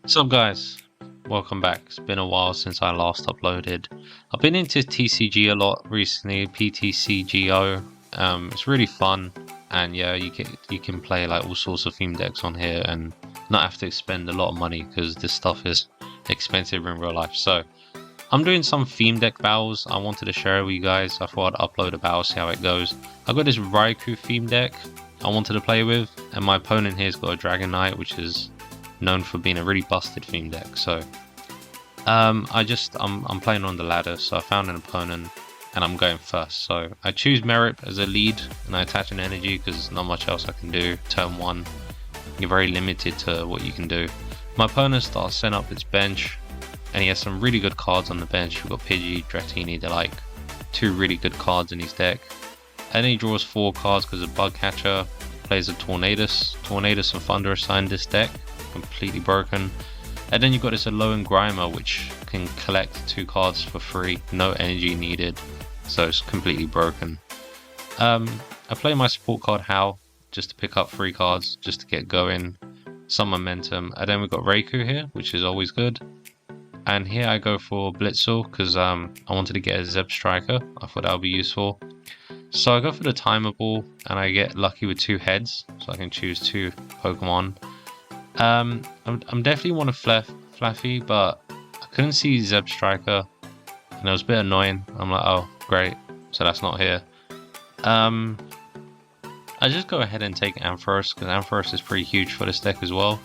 Sup guys, welcome back. It's been a while since I last uploaded. I've been into TCG a lot recently, PTCGO. It's really fun, and yeah, you can play like all sorts of theme decks on here and not have to spend a lot of money because this stuff is expensive in real life. So I'm doing some theme deck battles. I wanted to share it with you guys. I thought I'd upload a battle, see how it goes. I've got this Raikou theme deck I wanted to play with, and my opponent here's got a Dragon Knight, which is known for being a really busted theme deck. So I'm playing on the ladder, so I found an opponent and I'm going first. So I choose Merit as a lead and I attach an energy because there's not much else I can do. Turn 1, you're very limited to what you can do. My opponent starts setting up its bench and he has some really good cards on the bench. We've got Pidgey, Dratini, they're like two really good cards in his deck. And he draws 4 cards because of Bug Catcher, plays a Tornadus and Thunderous are in this deck, completely broken. And then you've got this Alolan Grimer which can collect 2 cards for free, no energy needed, so it's completely broken. I play my support card Hal just to pick up 3 cards, just to get going, some momentum. And then we've got Raikou here, which is always good. And here I go for Blitzel because I wanted to get a Zeb Striker. I thought that would be useful. So I go for the Timer Ball and I get lucky with 2 heads, so I can choose 2 Pokemon. I'm definitely want a Flaffy, but I couldn't see Zeb Striker and it was a bit annoying. I'm like, oh great, so that's not here. I just go ahead and take Ampharos because Ampharos is pretty huge for this deck as well.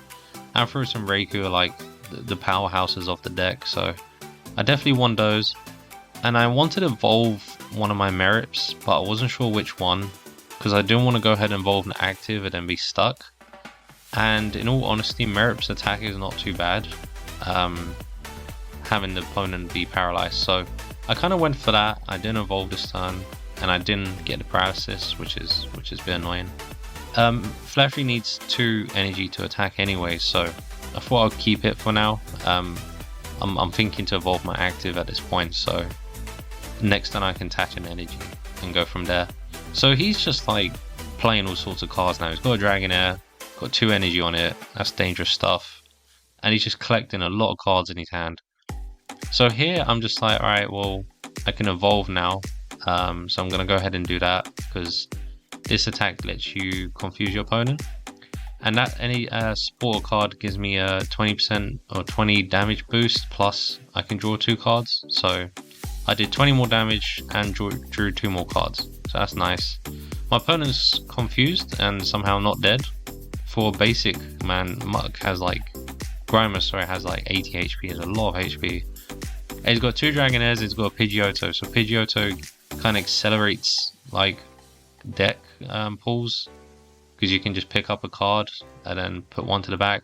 Ampharos and Raikou are like the powerhouses of the deck, so I definitely want those. And I wanted to evolve one of my Merits, but I wasn't sure which one because I didn't want to go ahead and evolve an active and then be stuck. And in all honesty, Merip's attack is not too bad, having the opponent be paralyzed. So I kind of went for that. I didn't evolve this turn, and I didn't get the paralysis, which is a bit annoying. Flaffy needs 2 energy to attack anyway, so I thought I'll keep it for now. I'm thinking to evolve my active at this point, so next turn I can attach an energy and go from there. So he's just like playing all sorts of cards now. He's got a Dragonair, got 2 energy on it, that's dangerous stuff, and he's just collecting a lot of cards in his hand. So here I'm just like, alright, well I can evolve now, so I'm going to go ahead and do that because this attack lets you confuse your opponent, and that any support card gives me a 20% or 20 damage boost, plus I can draw 2 cards. So I did 20 more damage and drew 2 more cards, so that's nice. My opponent's confused and somehow not dead. For basic, man, Muck has like Grimer, has like 80 HP, has a lot of HP. And he's got 2 Dragonairs, he's got a Pidgeotto, so Pidgeotto kind of accelerates like deck pulls because you can just pick up a card and then put 1 to the back.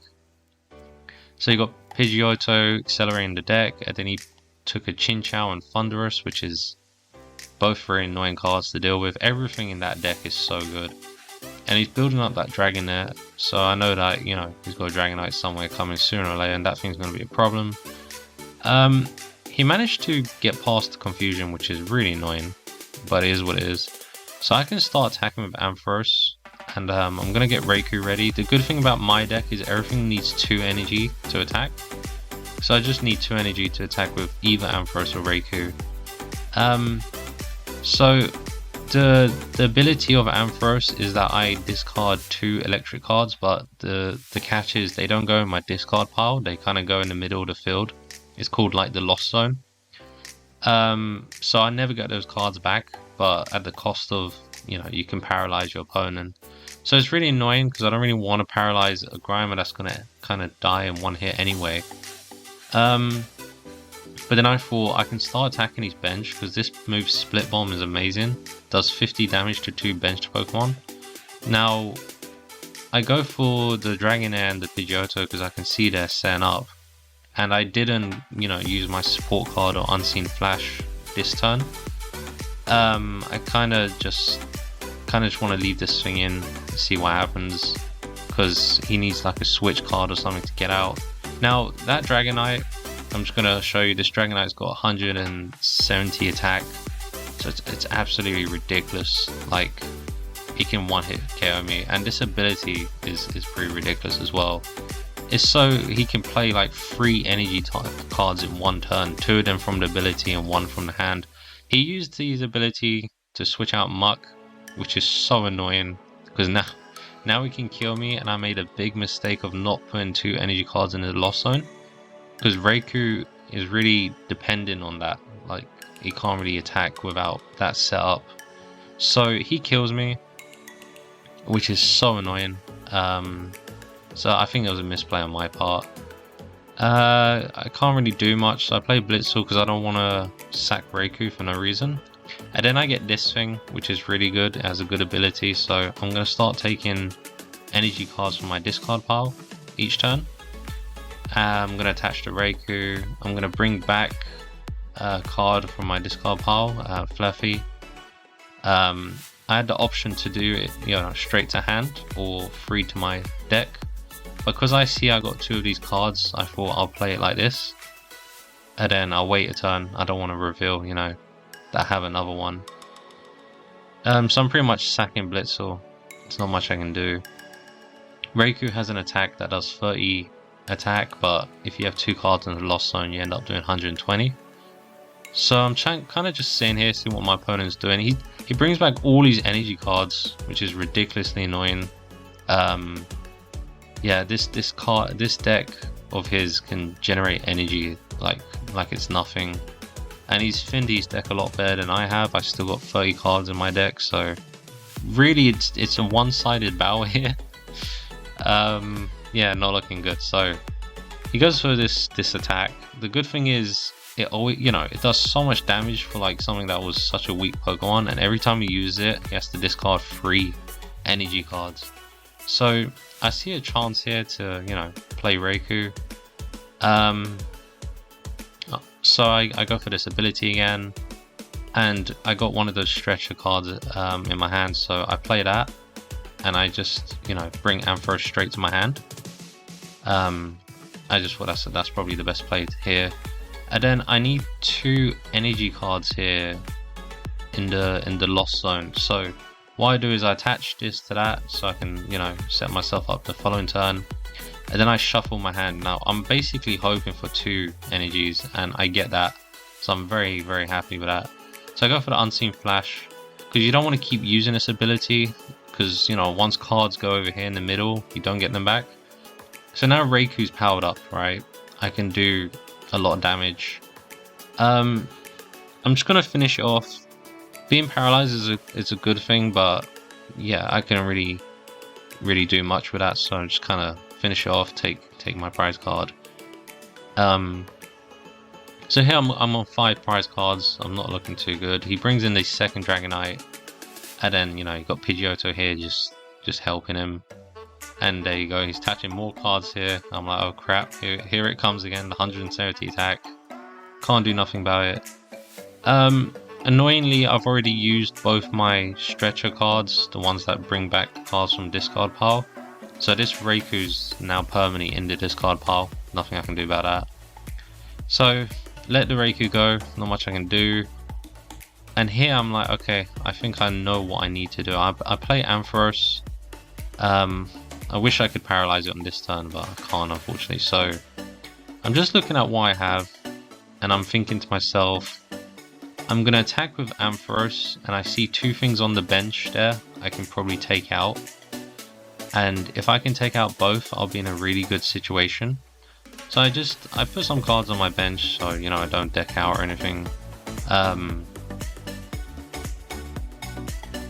So you got Pidgeotto accelerating the deck, and then he took a Chinchou and Thunderous, which is both very annoying cards to deal with. Everything in that deck is so good. And he's building up that Dragonair, so I know that, you know, he's got a Dragonite somewhere coming sooner or later, and that thing's going to be a problem. He managed to get past the confusion, which is really annoying, but it is what it is. So I can start attacking with Ampharos, and I'm going to get Raikou ready. The good thing about my deck is everything needs 2 energy to attack, so I just need 2 energy to attack with either Ampharos or Raikou. So the ability of Ampharos is that I discard 2 electric cards, but the catch is they don't go in my discard pile, they kind of go in the middle of the field. It's called like the lost zone. So I never get those cards back, but at the cost of, you know, you can paralyze your opponent. So it's really annoying because I don't really want to paralyze a Grimer that's going to kind of die in 1 hit anyway. But then I thought I can start attacking his bench because this move Split Bomb is amazing. Does 50 damage to 2 benched Pokemon. Now I go for the Dragonair and the Pidgeotto because I can see they're setting up, and I didn't, you know, use my support card or Unseen Flash this turn. I kind of just want to leave this thing in and see what happens because he needs like a switch card or something to get out. Now that Dragonite, I'm just going to show you, this Dragonite's got 170 attack, so it's absolutely ridiculous. Like, he can 1-hit KO me, and this ability is pretty ridiculous as well. it's so he can play like 3 energy type cards in one turn, 2 of them from the ability and 1 from the hand. He used his ability to switch out Muck, which is so annoying because now he can kill me, and I made a big mistake of not putting 2 energy cards in the lost zone because Raikou is really dependent on that. Like, he can't really attack without that set up. So he kills me, which is so annoying. So I think it was a misplay on my part. I can't really do much, so I play Blitzel because I don't want to sack Raikou for no reason. And then I get this thing, which is really good. It has a good ability, so I'm going to start taking energy cards from my discard pile each turn. I'm going to attach to Raikou. I'm going to bring back a card from my discard pile, Fluffy. I had the option to do it, you know, straight to hand or free to my deck. Because I see I got 2 of these cards, I thought I'll play it like this. And then I'll wait a turn. I don't want to reveal, you know, that I have another one. So I'm pretty much sacking Blitzel. There's not much I can do. Raikou has an attack that does 30 attack, but if you have 2 cards in the lost zone, you end up doing 120. So I'm kind of just sitting here, seeing what my opponent's doing. He brings back all these energy cards, which is ridiculously annoying. Yeah, this deck of his can generate energy like it's nothing, and he's thinned his deck a lot better than I have. I still got 30 cards in my deck, so really it's a one-sided battle here. Yeah, not looking good. So he goes for this attack. The good thing is it always, you know, it does so much damage for like something that was such a weak Pokemon, and every time he uses it, he has to discard 3 energy cards. So I see a chance here to, you know, play Raikou. So I go for this ability again, and I got one of those stretcher cards in my hand, so I play that, and I just, you know, bring Ampharos straight to my hand. I just thought that's probably the best play here. And then I need 2 energy cards here in the lost zone. So what I do is I attach this to that so I can, you know, set myself up the following turn. And then I shuffle my hand. Now I'm basically hoping for 2 energies, and I get that. So I'm very, very happy with that. So I go for the Unseen Flash, because you don't want to keep using this ability, because, you know, once cards go over here in the middle, you don't get them back. So now Raikou's powered up, right? I can do a lot of damage. I'm just going to finish it off. Being paralyzed is a good thing, but yeah, I couldn't really do much with that, so I'm just kind of finish it off, take my prize card. So here I'm on 5 prize cards. I'm not looking too good. He brings in the second Dragonite, and then, you know, you got Pidgeotto here just helping him. And there you go, he's attaching more cards here. I'm like, oh crap, here it comes again, the 170 attack. Can't do nothing about it. Annoyingly, I've already used both my stretcher cards, the ones that bring back the cards from discard pile. So this Raikou's now permanently in the discard pile. Nothing I can do about that. So let the Raikou go, not much I can do. And here I'm like, okay, I think I know what I need to do. I play Ampharos. I wish I could paralyze it on this turn, but I can't, unfortunately. So I'm just looking at what I have, and I'm thinking to myself, I'm going to attack with Ampharos, and I see 2 things on the bench there I can probably take out. And if I can take out both, I'll be in a really good situation. So I put some cards on my bench, so, you know, I don't deck out or anything.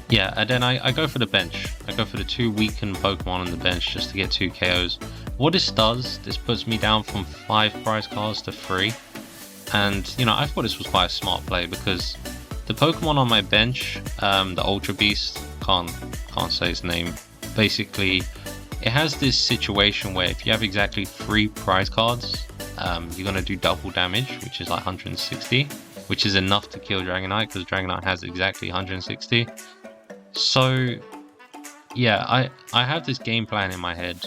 Yeah, and then I go for the bench. I go for the 2 weakened Pokemon on the bench just to get 2 KOs. What this does, this puts me down from 5 prize cards to 3. And, you know, I thought this was quite a smart play, because the Pokemon on my bench, the Ultra Beast, can't say its name. Basically, it has this situation where if you have exactly 3 prize cards, you're going to do double damage, which is like 160, which is enough to kill Dragonite, because Dragonite has exactly 160. So yeah, I have this game plan in my head,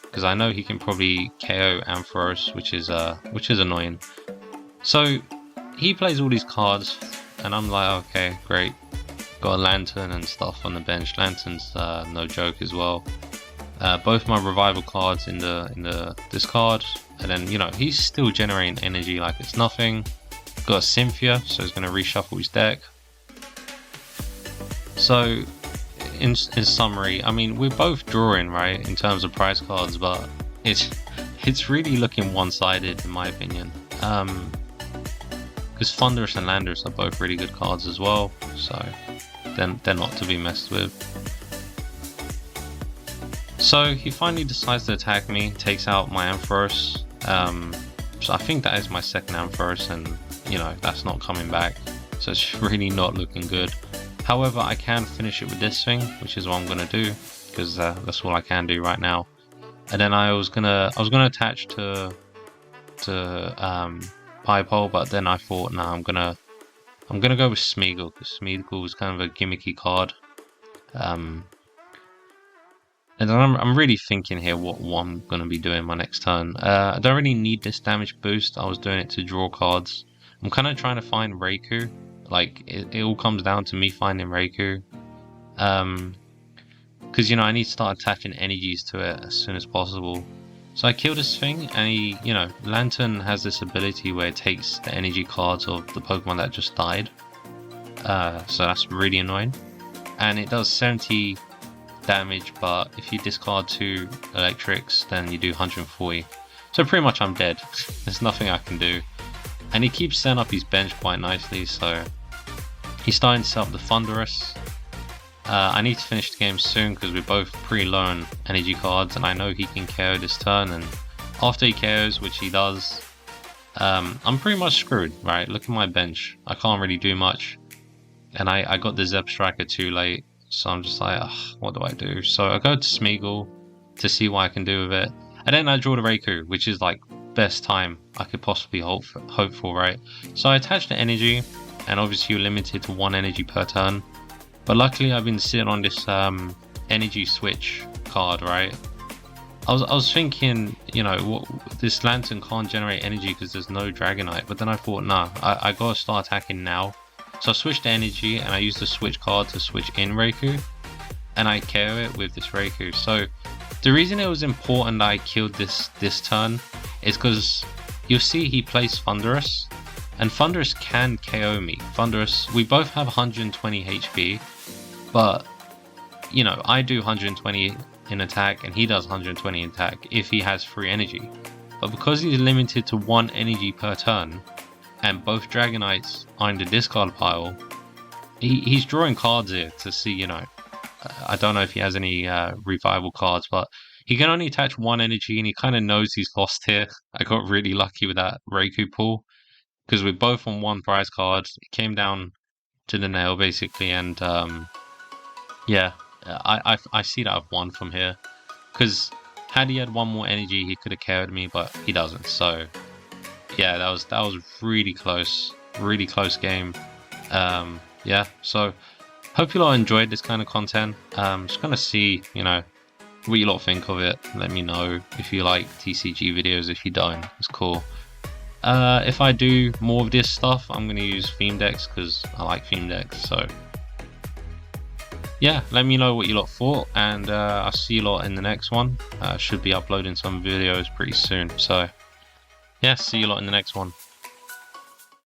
because I know he can probably KO Ampharos, which is annoying. So he plays all these cards, and I'm like, okay, great. Got a Lantern and stuff on the bench. Lantern's no joke as well. both my revival cards in the discard, and then he's still generating energy like it's nothing. Got a Cynthia, so he's going to reshuffle his deck. So in summary, I mean, we're both drawing right in terms of prize cards, but it's really looking one-sided in my opinion. Because Thunderous and Landorus are both really good cards as well, so then they're not to be messed with. So he finally decides to attack me, takes out my Ampharos. So I think that is my second Ampharos, and that's not coming back, so it's really not looking good. However, I can finish it with this thing, which is what I'm gonna do, because that's all I can do right now. And then I was gonna attach to Piepole, but then I thought, nah, I'm gonna go with Smeagol, because Smeagol is kind of a gimmicky card. And then I'm really thinking here what I'm gonna be doing my next turn. I don't really need this damage boost. I was doing it to draw cards. I'm kind of trying to find Raikou. Like it all comes down to me finding Raikou. Because I need to start attaching energies to it as soon as possible. So I kill this thing, and he, Lantern has this ability where it takes the energy cards of the Pokemon that just died. So that's really annoying. And it does 70 damage, but if you discard 2 electrics, then you do 140. So pretty much I'm dead. There's nothing I can do. And he keeps setting up his bench quite nicely, so he's starting to set up the Thunderous. I need to finish the game soon because we're both pretty low on energy cards, and I know he can KO this turn, and after he KOs, which he does, I'm pretty much screwed, right? Look at my bench. I can't really do much. And I got the Zeb Striker too late, so I'm just like, what do I do? So I go to Smeagol to see what I can do with it. And then I draw the Raikou, which is like best time I could possibly hope for, right? So I attach the energy, and obviously you're limited to 1 energy per turn. But luckily I've been sitting on this energy switch card, right? I was thinking, this Lantern can't generate energy because there's no Dragonite, but then I thought, nah, I gotta start attacking now. So I switched the energy, and I used the switch card to switch in Raikou, and I KO it with this Raikou. So the reason it was important that I killed this turn is because you'll see he plays Thunderous, and Thunderous can KO me. Thunderous, we both have 120 HP, but I do 120 in attack and he does 120 in attack if he has free energy. But because he's limited to 1 energy per turn, and both Dragonites are in the discard pile, he's drawing cards here to see, I don't know if he has any revival cards, but he can only attach 1 energy, and he kind of knows he's lost here. I got really lucky with that Raikou pull, because we're both on 1 prize card. It came down to the nail, basically, and yeah, I see that I've won from here, because had he had 1 more energy, he could have KO'd me, but he doesn't. So yeah, that was really close game. Yeah, so hope you lot enjoyed this kind of content. Just gonna see, what you lot think of it. Let me know if you like TCG videos. If you don't, it's cool. If I do more of this stuff, I'm gonna use theme decks because I like theme decks. So yeah, let me know what you lot thought, and I'll see you lot in the next one. Should be uploading some videos pretty soon. So yeah, see you lot in the next one.